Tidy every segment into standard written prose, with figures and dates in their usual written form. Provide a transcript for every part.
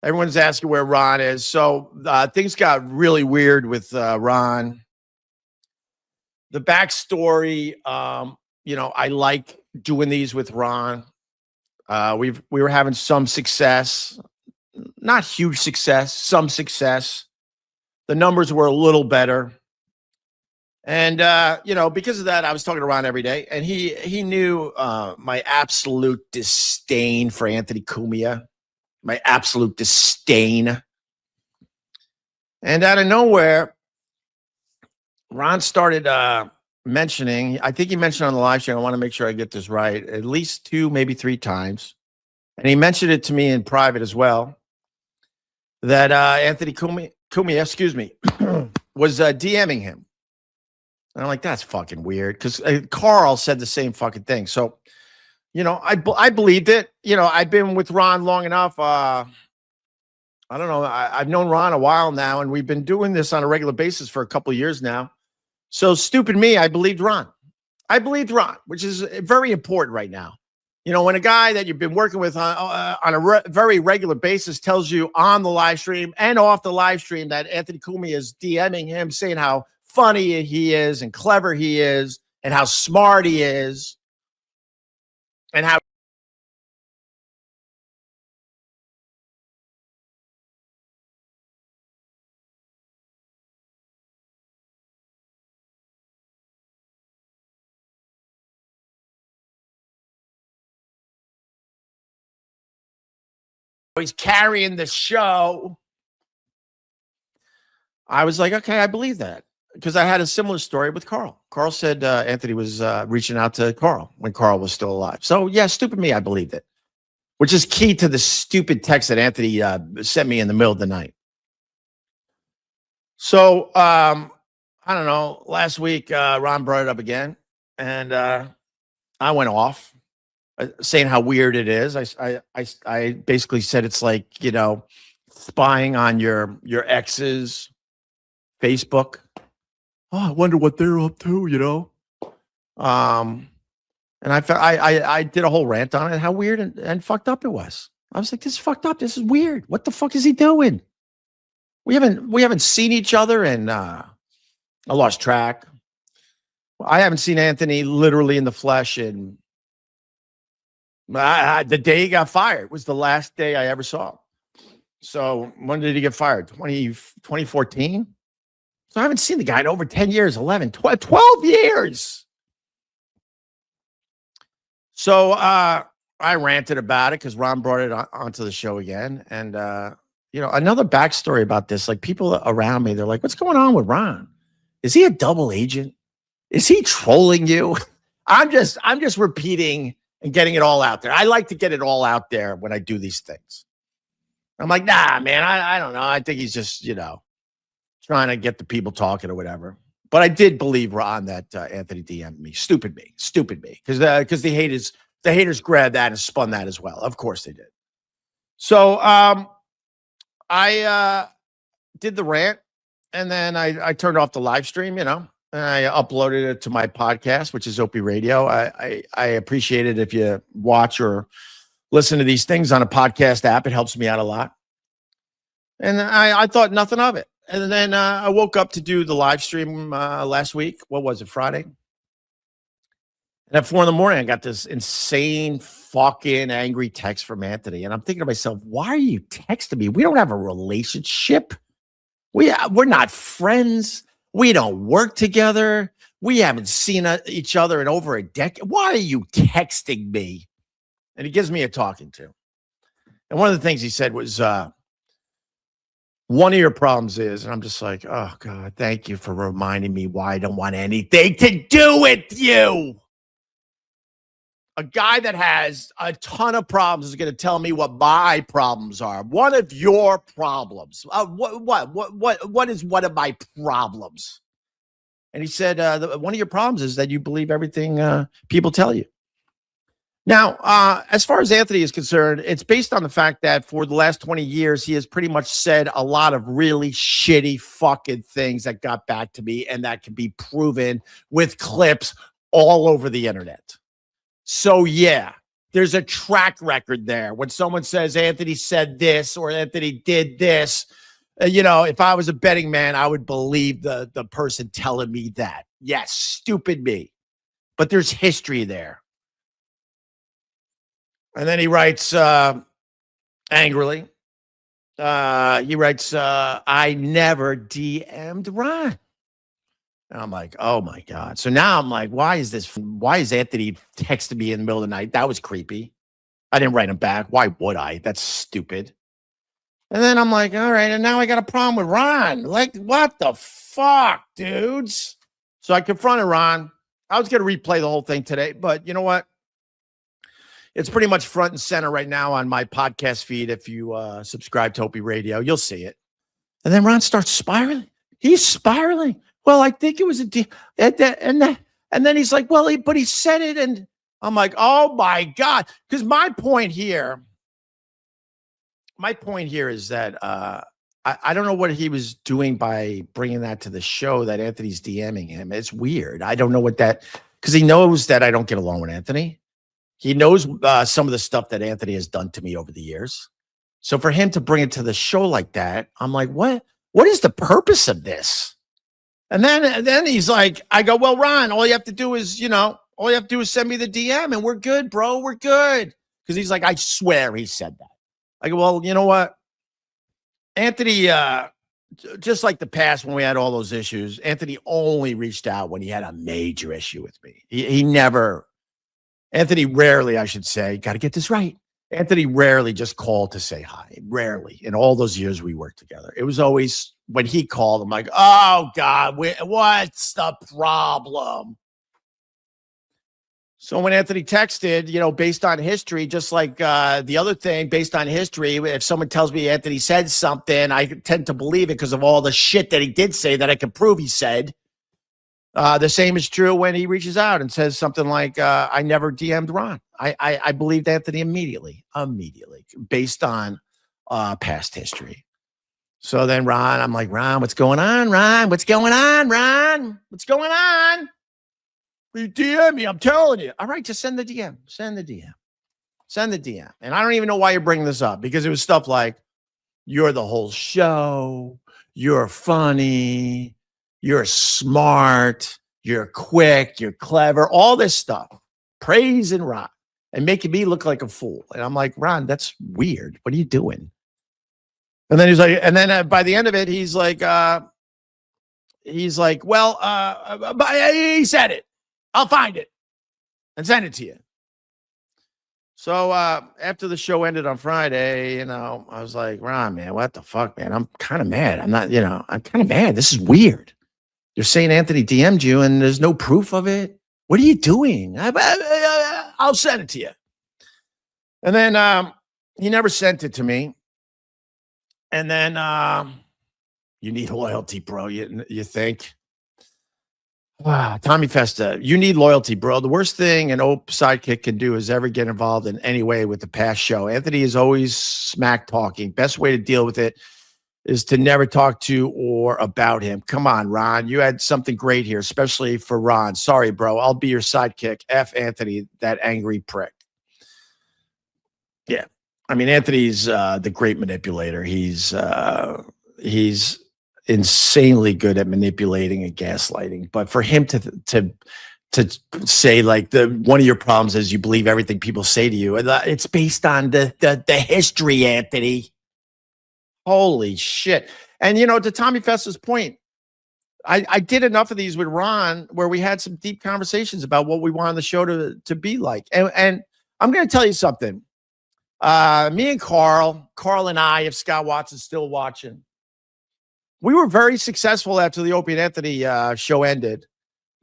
Everyone's asking where Ron is. So things got really weird with Ron. The backstory, I like doing these with Ron. We were having some success, not huge success, some success. The numbers were a little better. And, because of that, I was talking to Ron every day, and he knew my absolute disdain for Anthony Cumia, my absolute disdain. And out of nowhere, Ron started mentioning, I think he mentioned on the live stream, I want to make sure I get this right, at least 2, maybe 3 times. And he mentioned it to me in private as well, that Anthony Cumia, was DMing him. And I'm like, that's fucking weird, because Carl said the same fucking thing. So, I believed it. I've been with Ron long enough. I don't know. I've known Ron a while now, and we've been doing this on a regular basis for a couple of years now. So stupid me, I believed Ron. Which is very important right now. When a guy that you've been working with on a very regular basis tells you on the live stream and off the live stream that Anthony Cumia is DMing him, saying how funny he is and clever he is and how smart he is and how he's carrying the show. I was like, okay, I believe that, because I had a similar story with Carl. Carl said Anthony was reaching out to Carl when Carl was still alive. So yeah, stupid me, I believed it, which is key to the stupid text that Anthony sent me in the middle of the night. So I don't know. Last week, Ron brought it up again, and I went off saying how weird it is. I basically said it's like, spying on your ex's Facebook. Oh, I wonder what they're up to, And I did a whole rant on it, how weird and fucked up it was. I was like, this is fucked up. This is weird. What the fuck is he doing? We haven't seen each other, and I lost track. I haven't seen Anthony literally in the flesh, and the day he got fired was the last day I ever saw him. So when did he get fired? 2014? So I haven't seen the guy in over 10 years, 11, 12 years. So I ranted about it because Ron brought it onto the show again. And, another backstory about this, like people around me, they're like, what's going on with Ron? Is he a double agent? Is he trolling you? I'm just repeating and getting it all out there. I like to get it all out there when I do these things. I'm like, nah, man, I don't know. I think he's just, trying to get the people talking or whatever. But I did believe Ron that Anthony DM'd me. Stupid me. Because the haters grabbed that and spun that as well. Of course they did. So I did the rant, and then I turned off the live stream, and I uploaded it to my podcast, which is Opie Radio. I appreciate it if you watch or listen to these things on a podcast app. It helps me out a lot. And I thought nothing of it. And then I woke up to do the live stream last week. What was it, Friday? And at 4 a.m, I got this insane fucking angry text from Anthony. And I'm thinking to myself, why are you texting me? We don't have a relationship. We're not friends. We don't work together. We haven't seen each other in over a decade. Why are you texting me? And he gives me a talking to. And one of the things he said was, one of your problems is, and I'm just like, oh, God, thank you for reminding me why I don't want anything to do with you. A guy that has a ton of problems is going to tell me what my problems are. One of your problems. What is one of my problems? And he said, one of your problems is that you believe everything people tell you. Now, as far as Anthony is concerned, it's based on the fact that for the last 20 years, he has pretty much said a lot of really shitty fucking things that got back to me, and that can be proven with clips all over the internet. So, yeah, there's a track record there. When someone says Anthony said this or Anthony did this, if I was a betting man, I would believe the person telling me that. Yes, stupid me. But there's history there. And then he writes angrily. He writes, I never DM'd Ron. And I'm like, oh my God. So now I'm like, why is Anthony texting me in the middle of the night? That was creepy. I didn't write him back. Why would I? That's stupid. And then I'm like, all right. And now I got a problem with Ron. Like, what the fuck, dudes? So I confronted Ron. I was going to replay the whole thing today, but you know what? It's pretty much front and center right now on my podcast feed. If you subscribe to Opie Radio, you'll see it. And then Ron starts spiraling. He's spiraling. Well, I think it was and then he's like, well, but he said it. And I'm like, oh my God. Because my point here is that I don't know what he was doing by bringing that to the show, that Anthony's DMing him. It's weird. I don't know because he knows that I don't get along with Anthony. He knows some of the stuff that Anthony has done to me over the years. So for him to bring it to the show like that, I'm like, what is the purpose of this? And then he's like, I go, well, Ron, all you have to do is send me the DM and we're good, bro. We're good. Because he's like, I swear he said that. I go, well, you know what? Anthony, just like the past when we had all those issues, Anthony only reached out when he had a major issue with me. Anthony rarely, I should say, got to get this right. Anthony rarely just called to say hi. Rarely. In all those years we worked together. It was always when he called, I'm like, oh God, what's the problem? So when Anthony texted, based on history, just like the other thing, based on history, if someone tells me Anthony said something, I tend to believe it because of all the shit that he did say that I can prove he said. The same is true when he reaches out and says something like, I never DM'd Ron. I believed Anthony immediately, based on past history. So then Ron, I'm like, Ron, what's going on, Ron? What's going on, Ron? What's going on? You DM me, I'm telling you. All right, just send the DM. Send the DM. And I don't even know why you're bringing this up, because it was stuff like, you're the whole show. You're funny. You're smart. You're quick. You're clever. All this stuff. Praising Ron and making me look like a fool. And I'm like, Ron, that's weird. What are you doing? And then he's like, by the end of it, he's like, well, he said it. I'll find it and send it to you. So after the show ended on Friday, I was like, Ron, man, what the fuck, man? I'm kind of mad. I'm kind of mad. This is weird. You're saying Anthony DM'd you and there's no proof of it. What are you doing? I'll send it to you. And then he never sent it to me. And then you need loyalty, bro. You think? Wow, Tommy Festa, you need loyalty, bro. The worst thing an Ope sidekick can do is ever get involved in any way with the past show. Anthony is always smack talking. Best way to deal with it is to never talk to or about him. Come on, Ron. You had something great here, especially for Ron. Sorry, bro. I'll be your sidekick. F Anthony, that angry prick. Yeah. I mean, Anthony's the great manipulator. He's insanely good at manipulating and gaslighting. But for him to say like one of your problems is you believe everything people say to you, it's based on the history, Anthony. Holy shit! And to Tommy Festa's point, I did enough of these with Ron where we had some deep conversations about what we wanted the show to be like. And I'm going to tell you something. Me and Carl and I, if Scott Watson's still watching, we were very successful after the Opie and Anthony show ended.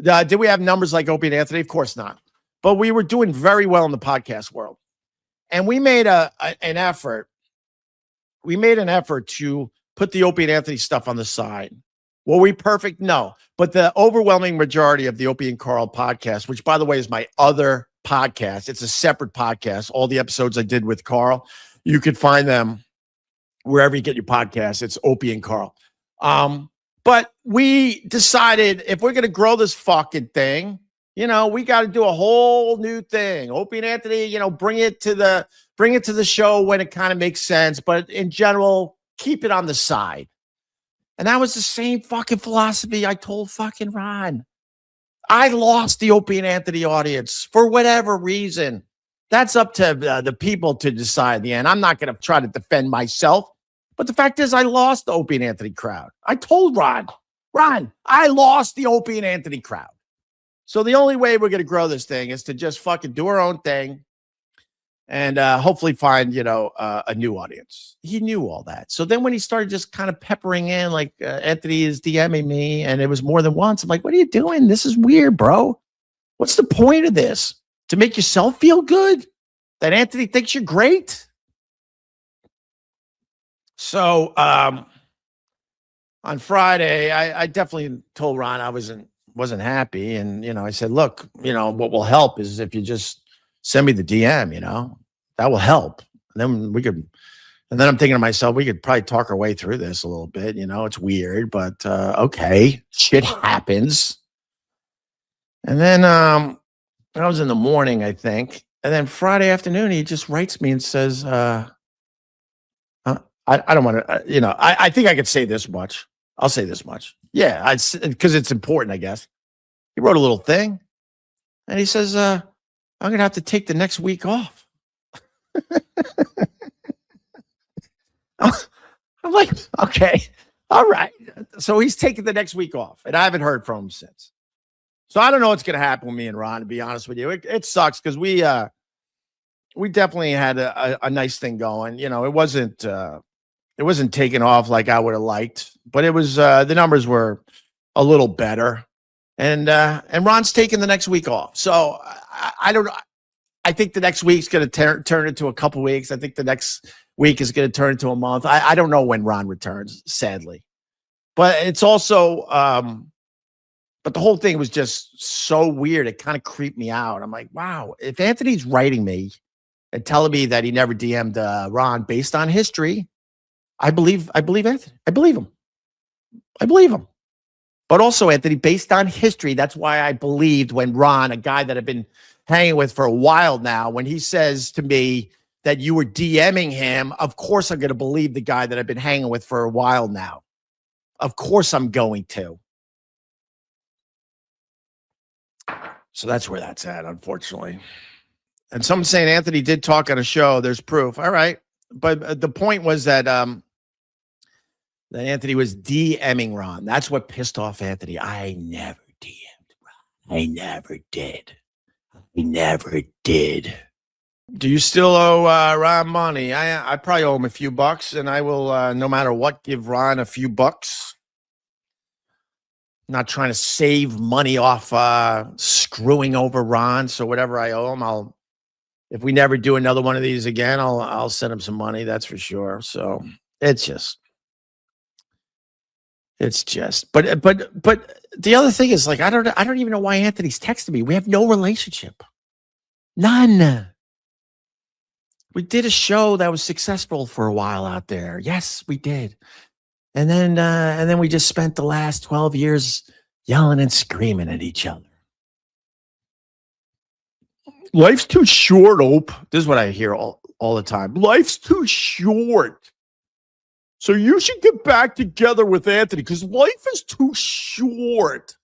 Did we have numbers like Opie and Anthony? Of course not. But we were doing very well in the podcast world. And we made an effort. We made an effort to put the Opie and Anthony stuff on the side. Were we perfect? No. But the overwhelming majority of the Opie and Carl podcast, which, by the way, is my other podcast. It's a separate podcast. All the episodes I did with Carl, you could find them wherever you get your podcasts. It's Opie and Carl. But we decided if we're going to grow this fucking thing, We got to do a whole new thing. Opie and Anthony, bring it to the show when it kind of makes sense, but in general, keep it on the side. And that was the same fucking philosophy I told fucking Ron. I lost the Opie and Anthony audience for whatever reason. That's up to the people to decide in the end. I'm not going to try to defend myself. But the fact is, I lost the Opie and Anthony crowd. I told Ron, I lost the Opie and Anthony crowd. So the only way we're going to grow this thing is to just fucking do our own thing and hopefully find, a new audience. He knew all that. So then when he started just kind of peppering in, like Anthony is DMing me, and it was more than once, I'm like, what are you doing? This is weird, bro. What's the point of this? To make yourself feel good? That Anthony thinks you're great? So on Friday, I definitely told Ron I wasn't happy. And, I said, look, what will help is if you just send me the DM, that will help. And then I'm thinking to myself, we could probably talk our way through this a little bit. It's weird, but okay, shit happens. And then I was in the morning, I think. And then Friday afternoon, he just writes me and says, I don't want to, I think I could say this much. I'll say this much. Yeah, because it's important, I guess. He wrote a little thing, and he says, I'm going to have to take the next week off. I'm like, okay, all right. So he's taking the next week off, and I haven't heard from him since. So I don't know what's going to happen with me and Ron, to be honest with you. It sucks because we definitely had a nice thing going. It wasn't taken off like I would have liked, but it was the numbers were a little better. And Ron's taking the next week off. So I don't know. I think the next week's going to turn into a couple weeks. I think the next week is going to turn into a month. I don't know when Ron returns, sadly. But it's also but the whole thing was just so weird. It kind of creeped me out. I'm like, wow, if Anthony's writing me and telling me that he never DM'd Ron based on history, I believe Anthony. I believe him. But also, Anthony, based on history, that's why I believed when Ron, a guy that I've been hanging with for a while now, when he says to me that you were DMing him, of course I'm going to believe the guy that I've been hanging with for a while now. Of course I'm going to. So that's where that's at, unfortunately. And someone's saying Anthony did talk on a show. There's proof. All right. But the point was that that Anthony was DMing Ron. That's what pissed off Anthony. I never DM'd Ron. I never did. I never did. Do you still owe Ron money? I probably owe him a few bucks, and I will, no matter what, give Ron a few bucks. I'm not trying to save money off screwing over Ron. So whatever I owe him, if we never do another one of these again, I'll send him some money. That's for sure. So it's just. But the other thing is, like, I don't even know why Anthony's texting me. We have no relationship. None. We did a show that was successful for a while out there. Yes, we did. And then we just spent the last 12 years yelling and screaming at each other. Life's too short, Ope. This is what I hear all the time. Life's too short. So you should get back together with Anthony because life is too short.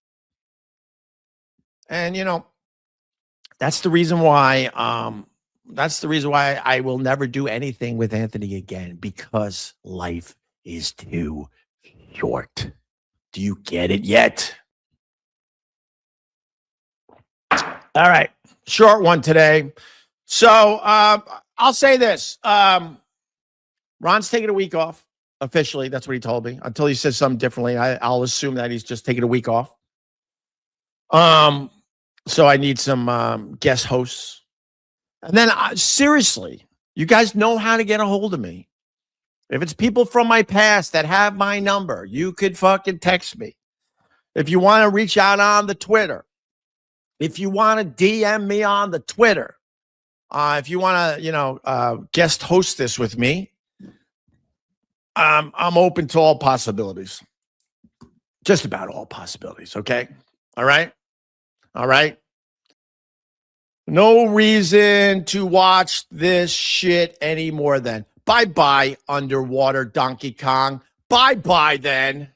And that's the reason why I will never do anything with Anthony again, because life is too short. Do you get it yet? All right. Short one today. So I'll say this. Ron's taking a week off. Officially, that's what he told me. Until he says something differently, I'll assume that he's just taking a week off. So I need some guest hosts. And then seriously, you guys know how to get a hold of me. If it's people from my past that have my number, you could fucking text me. If you want to reach out on the Twitter, if you want to DM me on the Twitter, if you want to, guest host this with me, I'm open to all possibilities. Just about all possibilities. Okay. All right. No reason to watch this shit anymore then. Bye-bye, underwater Donkey Kong. Bye-bye then.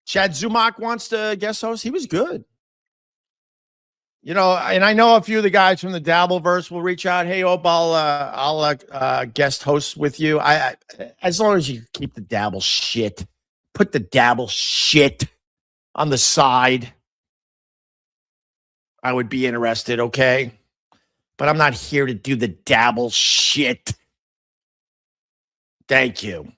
Chad Zumock wants to guest host. He was good. You know, and I know a few of the guys from the Dabbleverse will reach out. Hey, Ope, I'll guest host with you. I as long as you keep the Dabble shit, put the Dabble shit on the side, I would be interested. Okay, but I'm not here to do the Dabble shit. Thank you.